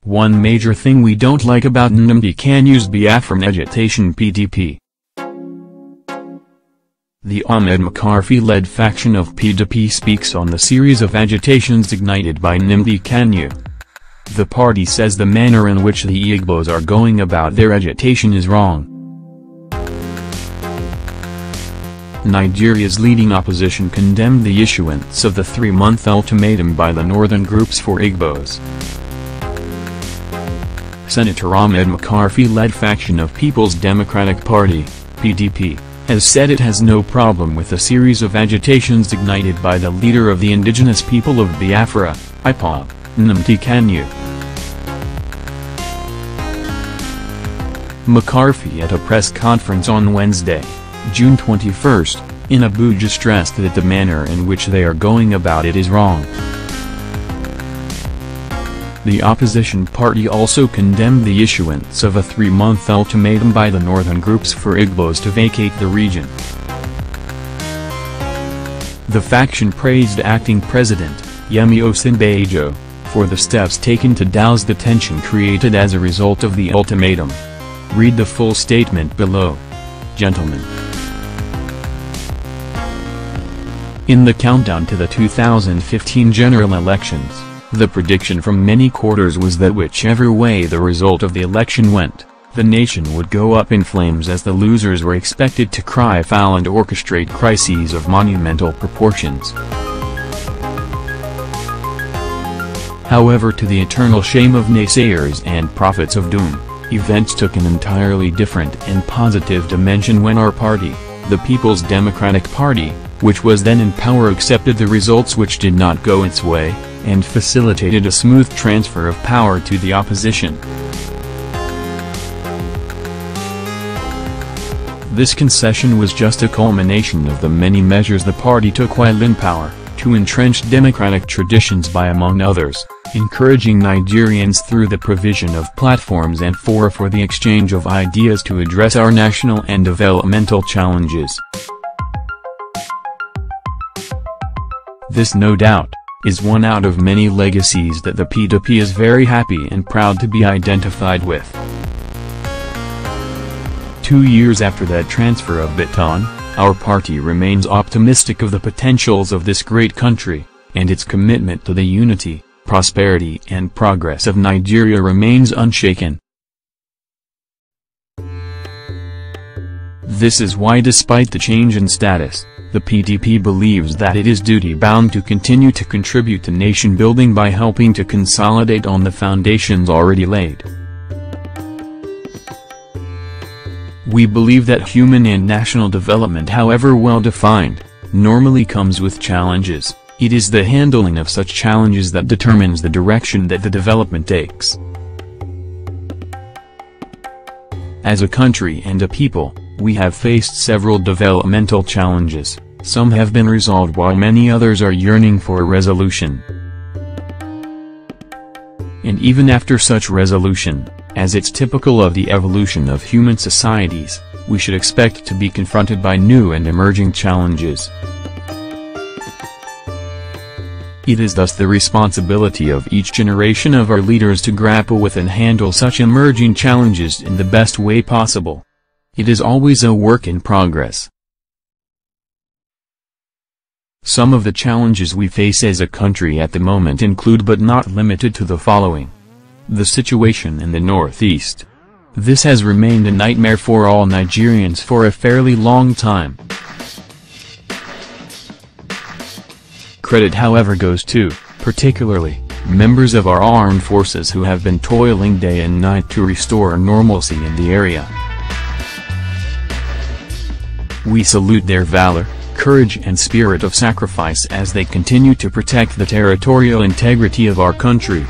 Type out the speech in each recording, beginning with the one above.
One major thing we don't like about Nnamdi Kanu's Biafran agitation PDP. The Ahmed Makarfiled faction of PDP speaks on the series of agitations ignited by Nnamdi Kanu. The party says the manner in which the Igbos are going about their agitation is wrong. Nigeria's leading opposition condemned the issuance of the 3-month ultimatum by the northern groups for Igbos. Senator Ahmed Makarfiled faction of People's Democratic Party, PDP, has said it has no problem with a series of agitations ignited by the leader of the indigenous people of Biafra, IPOB, Nnamdi Kanu. Makarfi at a press conference on Wednesday, June 21, in Abuja stressed that the manner in which they are going about it is wrong. The opposition party also condemned the issuance of a 3-month ultimatum by the northern groups for Igbos to vacate the region. The faction praised acting President, Yemi Osinbajo, for the steps taken to douse the tension created as a result of the ultimatum. Read the full statement below. Gentlemen. In the countdown to the 2015 general elections, the prediction from many quarters was that whichever way the result of the election went, the nation would go up in flames as the losers were expected to cry foul and orchestrate crises of monumental proportions. However, to the eternal shame of naysayers and prophets of doom, events took an entirely different and positive dimension when our party, the People's Democratic Party, which was then in power, accepted the results which did not go its way, and facilitated a smooth transfer of power to the opposition. This concession was just a culmination of the many measures the party took while in power, to entrench democratic traditions by, among others, encouraging Nigerians through the provision of platforms and fora for the exchange of ideas to address our national and developmental challenges. This, no doubt, is one out of many legacies that the PDP is very happy and proud to be identified with. 2 years after that transfer of baton, our party remains optimistic of the potentials of this great country, and its commitment to the unity, prosperity and progress of Nigeria remains unshaken. This is why, despite the change in status, the PDP believes that it is duty-bound to continue to contribute to nation-building by helping to consolidate on the foundations already laid. We believe that human and national development, however well-defined, normally comes with challenges. It is the handling of such challenges that determines the direction that the development takes. As a country and a people, we have faced several developmental challenges. Some have been resolved while many others are yearning for a resolution. And even after such resolution, as it's typical of the evolution of human societies, we should expect to be confronted by new and emerging challenges. It is thus the responsibility of each generation of our leaders to grapple with and handle such emerging challenges in the best way possible. It is always a work in progress. Some of the challenges we face as a country at the moment include, but not limited to, the following. The situation in the Northeast. This has remained a nightmare for all Nigerians for a fairly long time. Credit, however, goes to, particularly, members of our armed forces who have been toiling day and night to restore normalcy in the area. We salute their valor, courage and spirit of sacrifice as they continue to protect the territorial integrity of our country.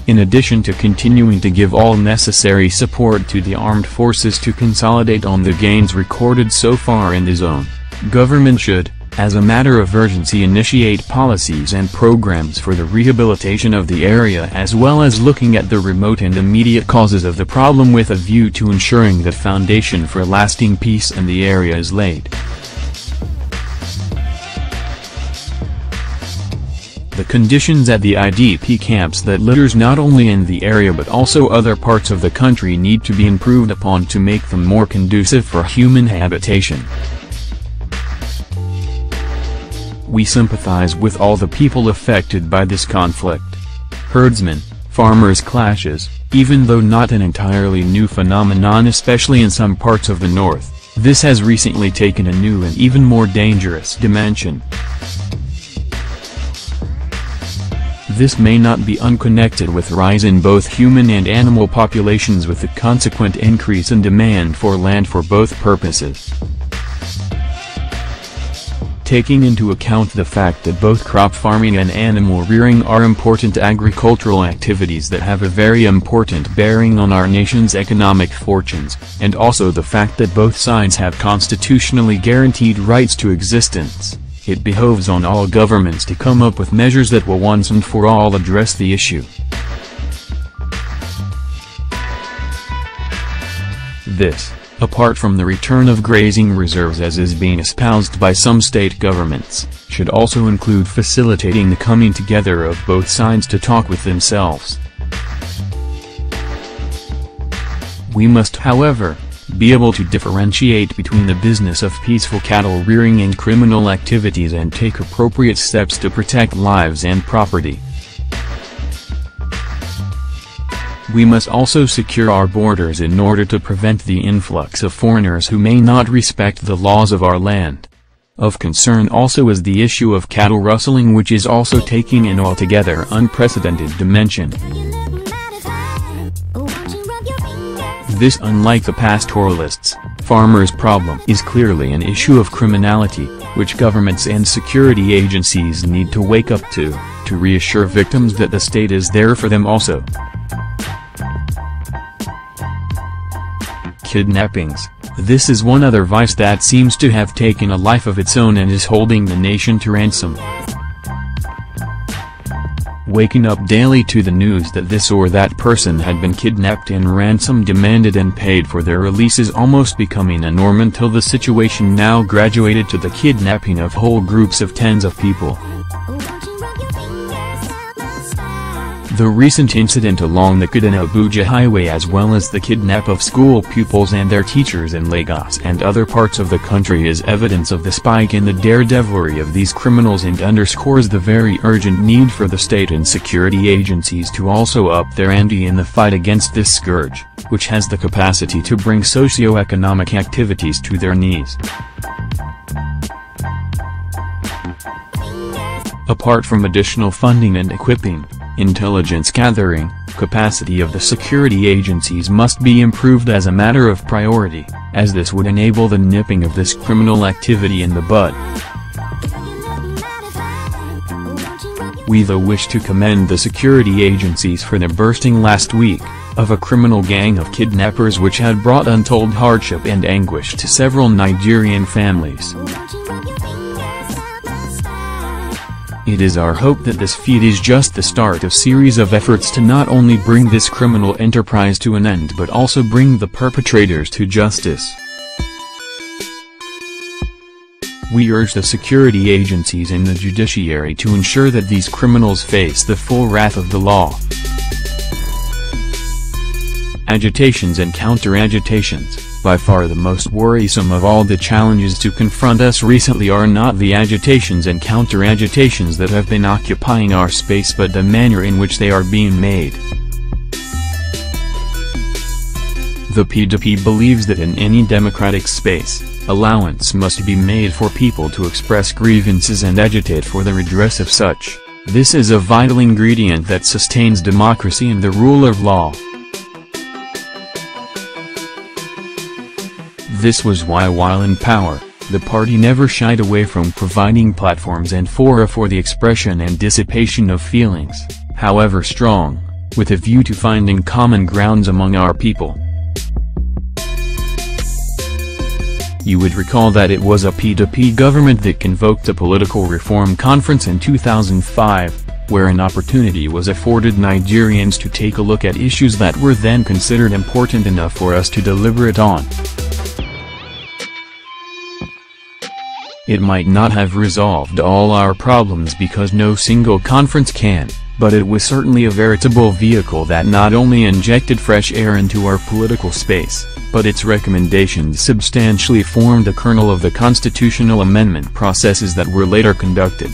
In addition to continuing to give all necessary support to the armed forces to consolidate on the gains recorded so far in the zone, government should, as a matter of urgency, initiate policies and programs for the rehabilitation of the area, as well as looking at the remote and immediate causes of the problem with a view to ensuring the foundation for lasting peace in the area is laid. The conditions at the IDP camps that litters not only in the area but also other parts of the country need to be improved upon to make them more conducive for human habitation. We sympathize with all the people affected by this conflict. Herdsmen, farmers clashes, even though not an entirely new phenomenon especially in some parts of the north, this has recently taken a new and even more dangerous dimension. This may not be unconnected with rise in both human and animal populations with the consequent increase in demand for land for both purposes. Taking into account the fact that both crop farming and animal rearing are important agricultural activities that have a very important bearing on our nation's economic fortunes, and also the fact that both sides have constitutionally guaranteed rights to existence, it behoves on all governments to come up with measures that will once and for all address the issue. This, apart from the return of grazing reserves as is being espoused by some state governments, should also include facilitating the coming together of both sides to talk with themselves. We must, however, be able to differentiate between the business of peaceful cattle rearing and criminal activities and take appropriate steps to protect lives and property. We must also secure our borders in order to prevent the influx of foreigners who may not respect the laws of our land. Of concern also is the issue of cattle rustling, which is also taking an altogether unprecedented dimension. This, unlike the pastoralists, farmers' problem, is clearly an issue of criminality, which governments and security agencies need to wake up to reassure victims that the state is there for them also. Kidnappings. This is one other vice that seems to have taken a life of its own and is holding the nation to ransom. Waking up daily to the news that this or that person had been kidnapped and ransom demanded and paid for their release is almost becoming a norm until the situation now graduated to the kidnapping of whole groups of tens of people. The recent incident along the Kaduna-Abuja highway as well as the kidnap of school pupils and their teachers in Lagos and other parts of the country is evidence of the spike in the daredevilry of these criminals and underscores the very urgent need for the state and security agencies to also up their ante in the fight against this scourge, which has the capacity to bring socio-economic activities to their knees. Apart from additional funding and equipping, intelligence gathering, capacity of the security agencies must be improved as a matter of priority, as this would enable the nipping of this criminal activity in the bud. We though wish to commend the security agencies for the bursting last week of a criminal gang of kidnappers which had brought untold hardship and anguish to several Nigerian families. It is our hope that this feat is just the start of a series of efforts to not only bring this criminal enterprise to an end but also bring the perpetrators to justice. We urge the security agencies and the judiciary to ensure that these criminals face the full wrath of the law. Agitations and counter-agitations. By far the most worrisome of all the challenges to confront us recently are not the agitations and counter-agitations that have been occupying our space but the manner in which they are being made. The PDP believes that in any democratic space, allowance must be made for people to express grievances and agitate for the redress of such. This is a vital ingredient that sustains democracy and the rule of law. This was why while in power, the party never shied away from providing platforms and fora for the expression and dissipation of feelings, however strong, with a view to finding common grounds among our people. You would recall that it was a PDP government that convoked a political reform conference in 2005, where an opportunity was afforded Nigerians to take a look at issues that were then considered important enough for us to deliberate on. It might not have resolved all our problems because no single conference can, but it was certainly a veritable vehicle that not only injected fresh air into our political space, but its recommendations substantially formed the kernel of the constitutional amendment processes that were later conducted.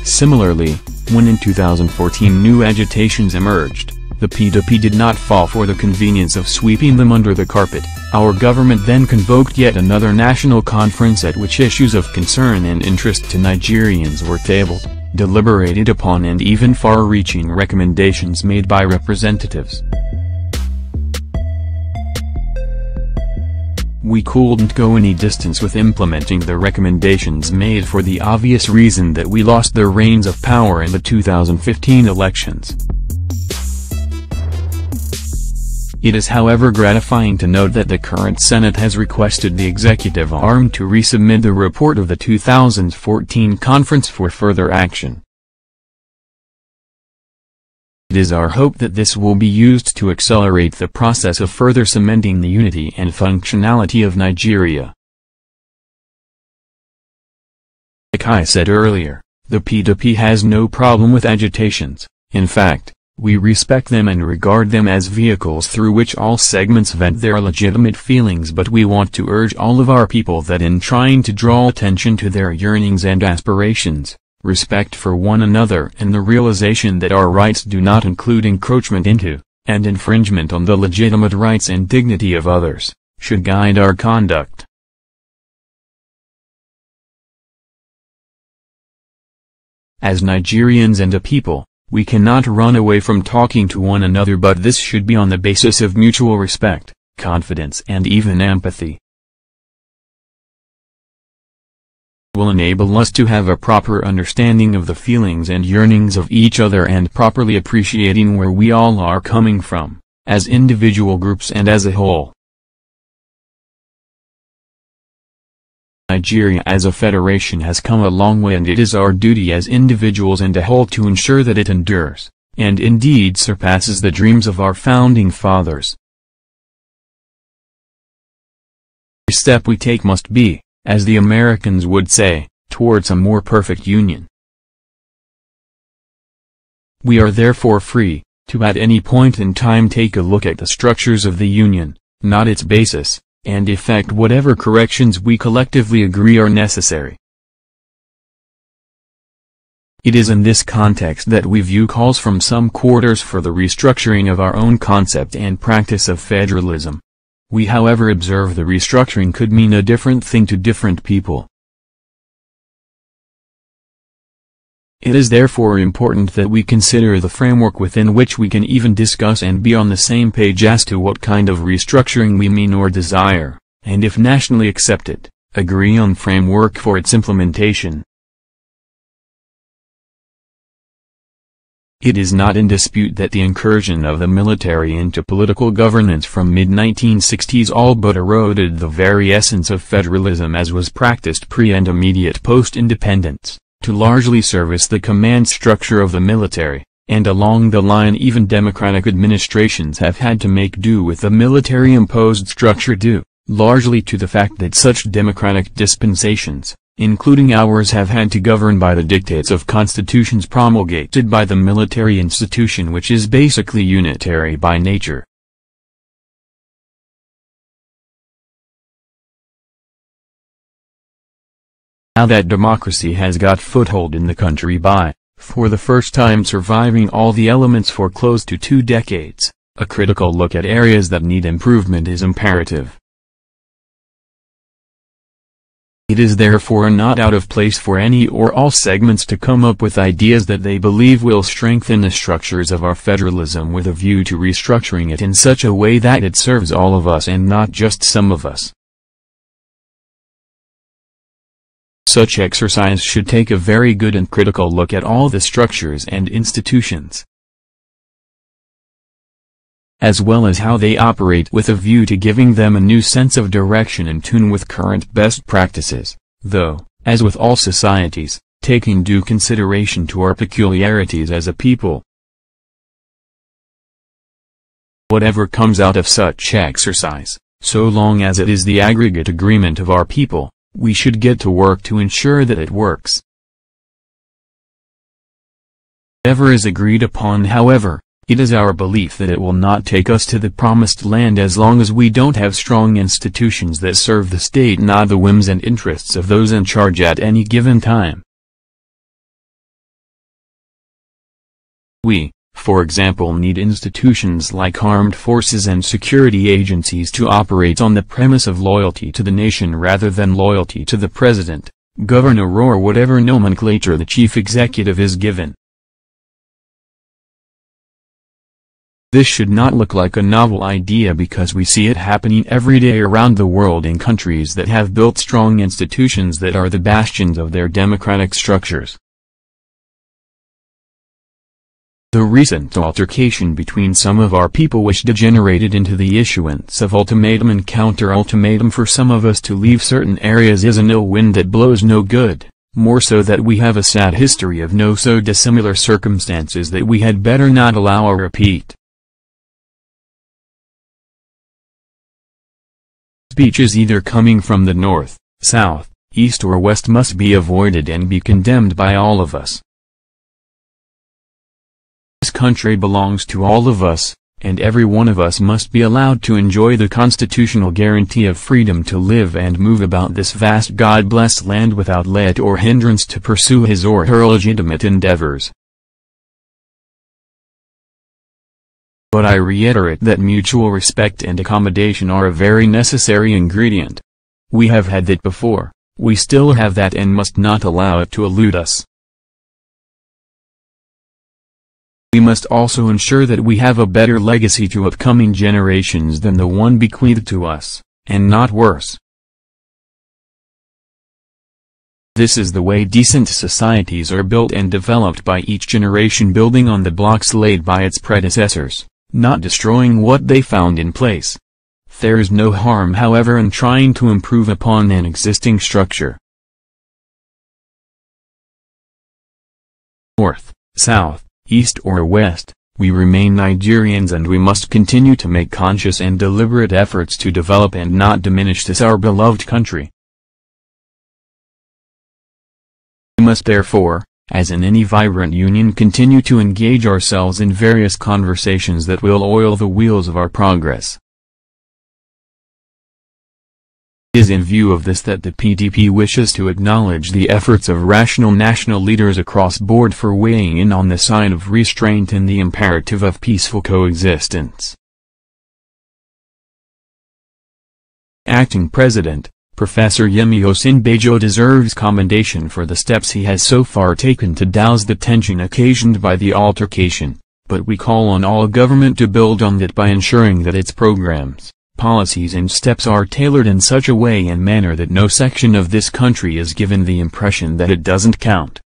Similarly, when in 2014 new agitations emerged, the PDP did not fall for the convenience of sweeping them under the carpet. Our government then convoked yet another national conference at which issues of concern and interest to Nigerians were tabled, deliberated upon, and even far-reaching recommendations made by representatives. We couldn't go any distance with implementing the recommendations made for the obvious reason that we lost the reins of power in the 2015 elections. It is however gratifying to note that the current Senate has requested the executive arm to resubmit the report of the 2014 conference for further action. It is our hope that this will be used to accelerate the process of further cementing the unity and functionality of Nigeria. Like I said earlier, the PDP has no problem with agitations. In fact, we respect them and regard them as vehicles through which all segments vent their legitimate feelings, but we want to urge all of our people that in trying to draw attention to their yearnings and aspirations, respect for one another and the realization that our rights do not include encroachment into, and infringement on the legitimate rights and dignity of others, should guide our conduct. As Nigerians and a people, we cannot run away from talking to one another, but this should be on the basis of mutual respect, confidence, and even empathy. It will enable us to have a proper understanding of the feelings and yearnings of each other and properly appreciating where we all are coming from, as individual groups and as a whole. Nigeria as a federation has come a long way, and it is our duty as individuals and a whole to ensure that it endures, and indeed surpasses the dreams of our founding fathers. The step we take must be, as the Americans would say, towards a more perfect union. We are therefore free, to at any point in time take a look at the structures of the union, not its basis, and effect whatever corrections we collectively agree are necessary. It is in this context that we view calls from some quarters for the restructuring of our own concept and practice of federalism. We however observe the restructuring could mean a different thing to different people. It is therefore important that we consider the framework within which we can even discuss and be on the same page as to what kind of restructuring we mean or desire, and if nationally accepted, agree on framework for its implementation. It is not in dispute that the incursion of the military into political governance from mid-1960s all but eroded the very essence of federalism as was practiced pre- and immediate post-independence, to largely service the command structure of the military, and along the line even democratic administrations have had to make do with the military-imposed structure due, largely to the fact that such democratic dispensations, including ours, have had to govern by the dictates of constitutions promulgated by the military institution, which is basically unitary by nature. Now that democracy has got foothold in the country by, for the first time, surviving all the elements for close to 2 decades, a critical look at areas that need improvement is imperative. It is therefore not out of place for any or all segments to come up with ideas that they believe will strengthen the structures of our federalism with a view to restructuring it in such a way that it serves all of us and not just some of us. Such exercise should take a very good and critical look at all the structures and institutions, as well as how they operate, with a view to giving them a new sense of direction in tune with current best practices, though, as with all societies, taking due consideration to our peculiarities as a people. Whatever comes out of such exercise, so long as it is the aggregate agreement of our people, we should get to work to ensure that it works. Whatever is agreed upon, however, it is our belief that it will not take us to the promised land as long as we don't have strong institutions that serve the state, not the whims and interests of those in charge at any given time. We, for example, need institutions like armed forces and security agencies to operate on the premise of loyalty to the nation rather than loyalty to the president, governor, or whatever nomenclature the chief executive is given. This should not look like a novel idea because we see it happening every day around the world in countries that have built strong institutions that are the bastions of their democratic structures. The recent altercation between some of our people, which degenerated into the issuance of ultimatum and counter-ultimatum for some of us to leave certain areas, is an ill wind that blows no good, more so that we have a sad history of no so dissimilar circumstances that we had better not allow a repeat. Speeches either coming from the north, south, east or west must be avoided and be condemned by all of us. This country belongs to all of us, and every one of us must be allowed to enjoy the constitutional guarantee of freedom to live and move about this vast God-blessed land without let or hindrance to pursue his or her legitimate endeavors. But I reiterate that mutual respect and accommodation are a very necessary ingredient. We have had that before, we still have that, and must not allow it to elude us. We must also ensure that we have a better legacy to upcoming generations than the one bequeathed to us, and not worse. This is the way decent societies are built and developed, by each generation building on the blocks laid by its predecessors, not destroying what they found in place. There is no harm, however, in trying to improve upon an existing structure. North, south, east or west, we remain Nigerians, and we must continue to make conscious and deliberate efforts to develop and not diminish this our beloved country. We must therefore, as in any vibrant union, continue to engage ourselves in various conversations that will oil the wheels of our progress. It is in view of this that the PDP wishes to acknowledge the efforts of rational national leaders across board for weighing in on the side of restraint and the imperative of peaceful coexistence. Acting President, Professor Yemi Osinbajo deserves commendation for the steps he has so far taken to douse the tension occasioned by the altercation, but we call on all government to build on that by ensuring that its programs, policies and steps are tailored in such a way and manner that no section of this country is given the impression that it doesn't count.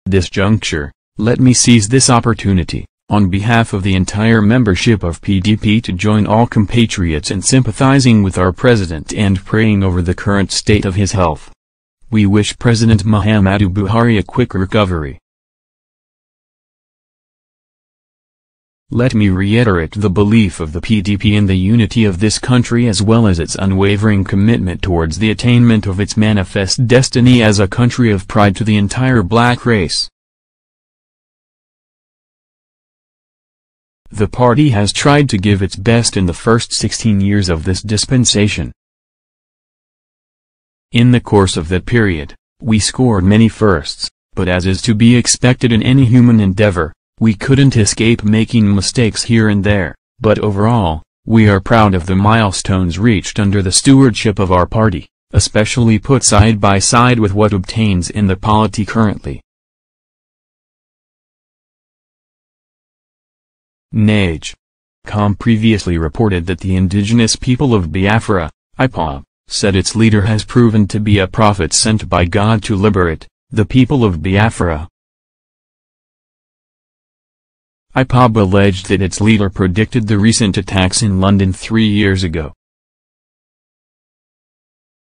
At this juncture, let me seize this opportunity, on behalf of the entire membership of PDP, to join all compatriots in sympathizing with our president and praying over the current state of his health. We wish President Muhammadu Buhari a quick recovery. Let me reiterate the belief of the PDP in the unity of this country, as well as its unwavering commitment towards the attainment of its manifest destiny as a country of pride to the entire black race. The party has tried to give its best in the first 16 years of this dispensation. In the course of that period, we scored many firsts, but as is to be expected in any human endeavor, we couldn't escape making mistakes here and there, but overall, we are proud of the milestones reached under the stewardship of our party, especially put side by side with what obtains in the polity currently. NAGE.com previously reported that the indigenous people of Biafra, IPOB, said its leader has proven to be a prophet sent by God to liberate the people of Biafra. IPOB alleged that its leader predicted the recent attacks in London 3 years ago.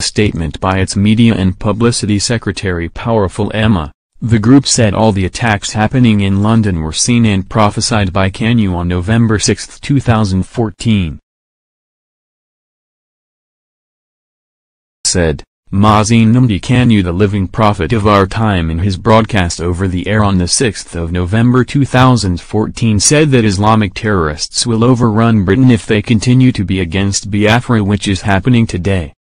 A statement by its media and publicity secretary Powerful Emma, The group said all the attacks happening in London were seen and prophesied by Kanu on November 6, 2014. Said Mazi Nnamdi Kanu, the living prophet of our time, in his broadcast over the air on the 6th of November 2014, said that Islamic terrorists will overrun Britain if they continue to be against Biafra, which is happening today.